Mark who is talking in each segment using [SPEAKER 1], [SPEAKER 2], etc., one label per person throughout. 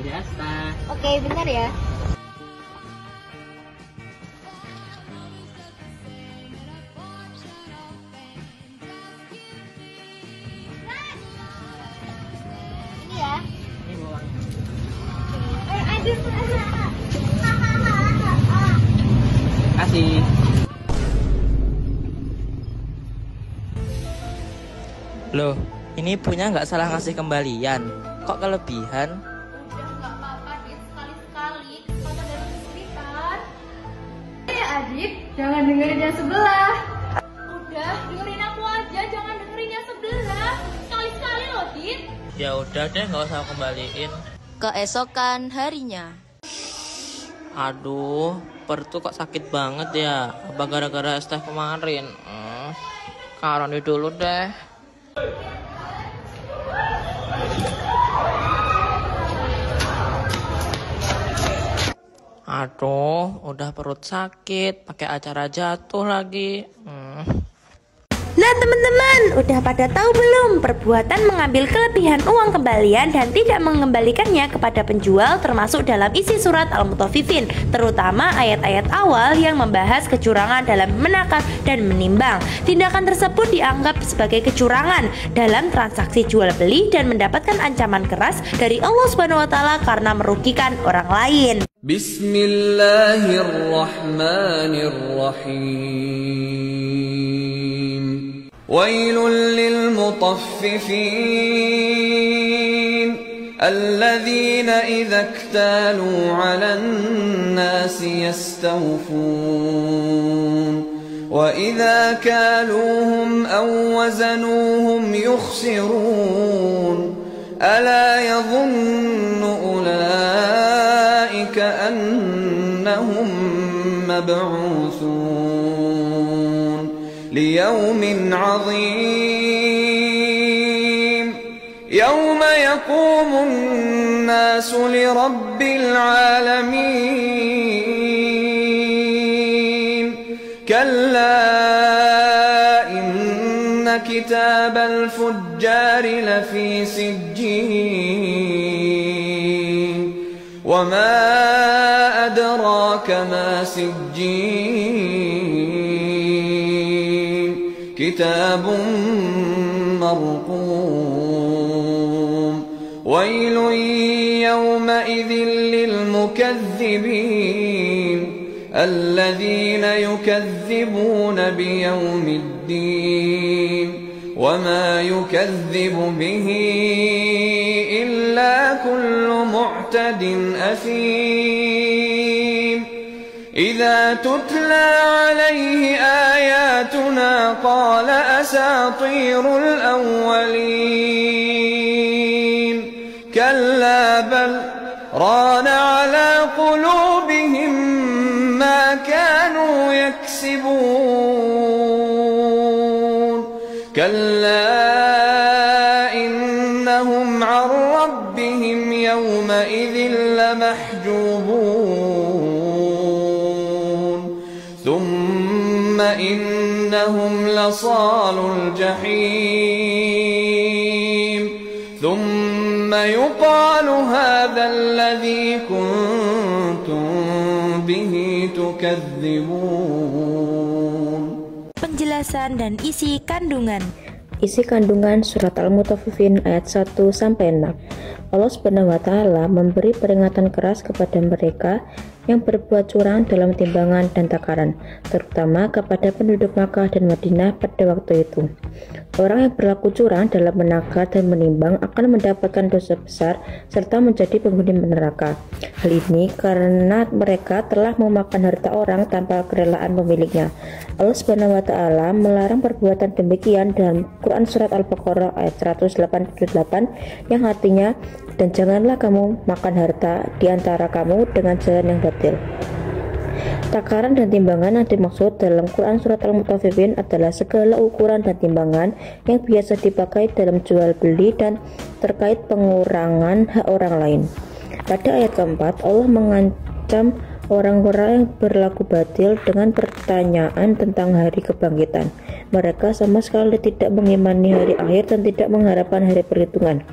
[SPEAKER 1] biasa.
[SPEAKER 2] Oke, bentar ya. Ini ya.
[SPEAKER 1] Ini uangnya.
[SPEAKER 2] Aduh.
[SPEAKER 1] Kasih. Loh, ini punya nggak salah ngasih kembalian. Kok kelebihan?
[SPEAKER 2] Udah nggak apa-apa, Dit. Sekali-sekali kesempatan dari istri kan. Adik, jangan dengerin yang sebelah. Udah, dengerin aku aja, jangan dengerin yang sebelah. Sekali-sekali loh, Dit.
[SPEAKER 1] Ya udah deh, nggak usah kembaliin.
[SPEAKER 3] Keesokan harinya.
[SPEAKER 1] Aduh, perut tuh kok sakit banget ya. Apa gara-gara es teh kemarin? Karoni dulu deh. Aduh, udah perut sakit, pakai acara jatuh lagi.
[SPEAKER 4] Nah teman-teman, udah pada tahu belum perbuatan mengambil kelebihan uang kembalian dan tidak mengembalikannya kepada penjual termasuk dalam isi surat Al-Mutaffifin, terutama ayat-ayat awal yang membahas kecurangan dalam menakar dan menimbang. Tindakan tersebut dianggap sebagai kecurangan dalam transaksi jual beli dan mendapatkan ancaman keras dari Allah Subhanahu wa taala karena merugikan orang lain.
[SPEAKER 5] Bismillahirrahmanirrahim. ويل للمطففين الذين إذا اكتالوا على الناس يستوفون وإذا كالوهم أو وزنوهم يخسرون ألا يظن أولئك أنهم مبعوثون ليوم عظيم يوم يقوم الناس لرب العالمين كلا إن كتاب الفجار لفي سجين وما أدراك ما سجين كتاب مرقوم ويل يومئذ للمكذبين الذين يكذبون بيوم الدين وما يكذب به إلا كل معتد أثيم إذا تتلى عليه آياتنا قال أساطير الأولين كلا بل ران على قلوبهم ما كانوا يكسبون كلا إنهم عن ربهم يومئذ لمحجوبون ثم إنهم لصال الجحيم ثم يقال هذا الذي كنتم به تكذبون.
[SPEAKER 4] Penjelasan dan isi kandungan.
[SPEAKER 6] Isi kandungan surat Al-Mutaffifin ayat 1-6. Allah Subhanahu wa taala memberi peringatan keras kepada mereka yang berbuat curang dalam timbangan dan takaran, terutama kepada penduduk Makkah dan Madinah pada waktu itu. Orang yang berlaku curang dalam menakar dan menimbang akan mendapatkan dosa besar serta menjadi penghuni neraka. Hal ini karena mereka telah memakan harta orang tanpa kerelaan pemiliknya. Allah Subhanahu wa taala melarang perbuatan demikian dalam Quran surat Al-Baqarah ayat 188 yang artinya, dan janganlah kamu makan harta di antara kamu dengan jalan yang batil. Takaran dan timbangan yang dimaksud dalam Quran surat Al-Mutaffifin adalah segala ukuran dan timbangan yang biasa dipakai dalam jual beli dan terkait pengurangan hak orang lain. Pada ayat keempat, Allah mengancam orang-orang yang berlaku batil dengan pertanyaan tentang hari kebangkitan. Mereka sama sekali tidak mengimani hari akhir dan tidak mengharapkan hari perhitungan.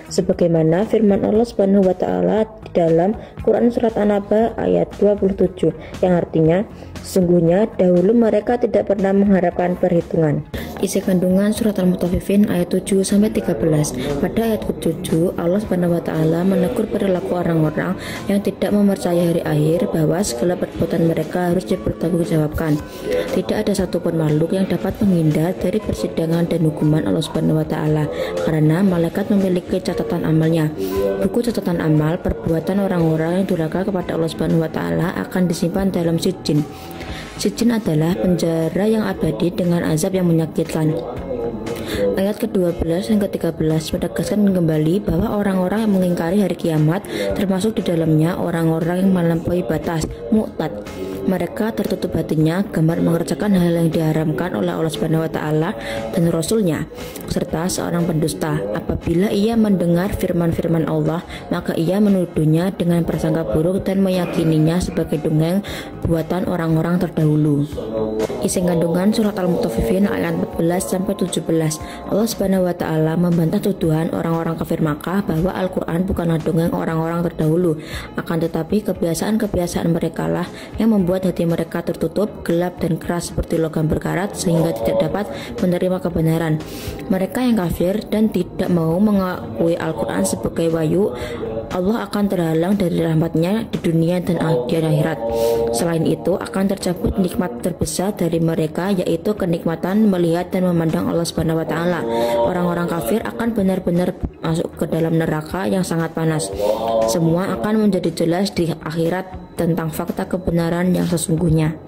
[SPEAKER 6] sebagaimana firman Allah Subhanahu wa taala di dalam Quran surat An-Naba ayat 27 yang artinya, sesungguhnya dahulu mereka tidak pernah mengharapkan perhitungan. Isi kandungan surat Al-Mutaffifin ayat 7-13. Pada ayat ke-7, Allah Subhanahu wa taala menegur perilaku orang-orang yang tidak mempercayai hari akhir bahwa segala perbuatan mereka harus dipertanggungjawabkan. Tidak ada satupun makhluk yang dapat menghindar dari persidangan dan hukuman Allah Subhanahu wa taala karena malaikat memiliki catatan amalnya. Buku catatan amal perbuatan orang-orang yang durhaka kepada Allah Subhanahu wa taala akan disimpan dalam sijin. Sijin adalah penjara yang abadi dengan azab yang menyakitkan. Ayat ke-12 dan ke-13 menegaskan kembali bahwa orang-orang yang mengingkari hari kiamat, termasuk di dalamnya orang-orang yang melampaui batas, mu'tad. Mereka tertutup hatinya, gemar mengerjakan hal yang diharamkan oleh Allah Subhanahu wa taala dan Rasul-Nya, serta seorang pendusta. Apabila ia mendengar firman-firman Allah, maka ia menuduhnya dengan prasangka buruk dan meyakininya sebagai dongeng buatan orang-orang terdahulu. Isi kandungan surat Al-Mutaffifin ayat 14-17. Allah Subhanahu wa taala membantah tuduhan orang-orang kafir Makkah bahwa Al-Qur'an bukanlah dongeng orang-orang terdahulu, akan tetapi kebiasaan-kebiasaan mereka lah yang membuat hati mereka tertutup, gelap dan keras seperti logam berkarat sehingga tidak dapat menerima kebenaran. Mereka yang kafir dan tidak mau mengakui Al-Qur'an sebagai wahyu, Allah akan terhalang dari rahmatnya di dunia dan di akhirat. Selain itu akan tercabut nikmat terbesar dari mereka, yaitu kenikmatan melihat dan memandang Allah Subhanahu wa taala. Orang-orang kafir akan benar-benar masuk ke dalam neraka yang sangat panas. Semua akan menjadi jelas di akhirat tentang fakta kebenaran yang sesungguhnya.